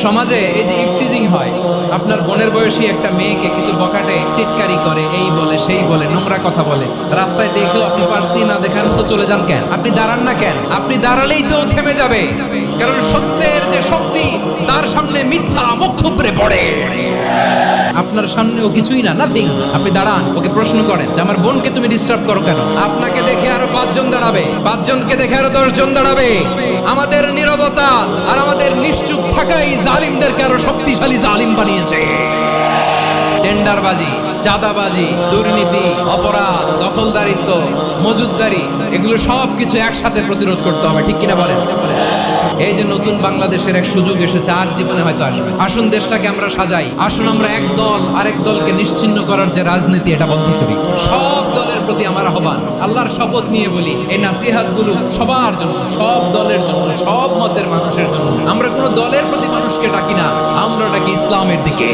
সমাজে এই যে ইফটিজিং হয়, আপনার বোনের বয়সী একটা মেয়েকে কিছু বকাটে টিটকারি করে, এই বলে সেই বলে, নোংরা কথা বলে, রাস্তায় দেখলেও আপনি পাশ দিয়ে না দেখার মতো চলে যান কেন? আপনি দাঁড়ান না কেন? আপনি দাঁড়ালেই তো থেমে যাবে, কারণ সত্যের যে শক্তি তার সামনে মিথ্যা মুখ থুবড়ে পড়ে। আপনার সামনে ও কিছুই না, নাথিং। আপনি দাঁড়ান, ওকে প্রশ্ন করেন যে আমার বোনকে তুমি ডিস্টার্ব করো কেন? আপনাকে দেখে আরো 5 জন দাঁড়াবে, 5 জনকে দেখে আরো 10 জন দাঁড়াবে। আমাদের নীরবতা আর আমাদের নিশ্চুপ থাকাই জালিমদেরকে আরো শক্তিশালী জালিম বানিয়েছে। টেন্ডারবাজি, চাঁদাবাজি, দুর্নীতি, অপরাধ, দখলদারিত্ব, মজুদদারি, এগুলো সব কিছু একসাথে প্রতিরোধ করতে হবে, ঠিক কিনা বলেন? এই যে নতুন বাংলাদেশের এক সুযোগ এসেছে, আর জীবনে হয়তো আসবে। আসুন দেশটাকে আমরা সাজাই, আসুন আমরা এক দল আরেক দলকে নিশ্চিহ্ন করার যে রাজনীতি, এটা বন্ধ করি। সব দলের প্রতি আমার আহ্বান, আল্লাহর শপথ নিয়ে বলি, এই নাসিহাতগুলো সবার জন্য, সব দলের জন্য, সব মতের মানুষের জন্য। আমরা কোনো দলের প্রতি মানুষকে ডাকি না, আমরা ডাকি ইসলামের দিকে।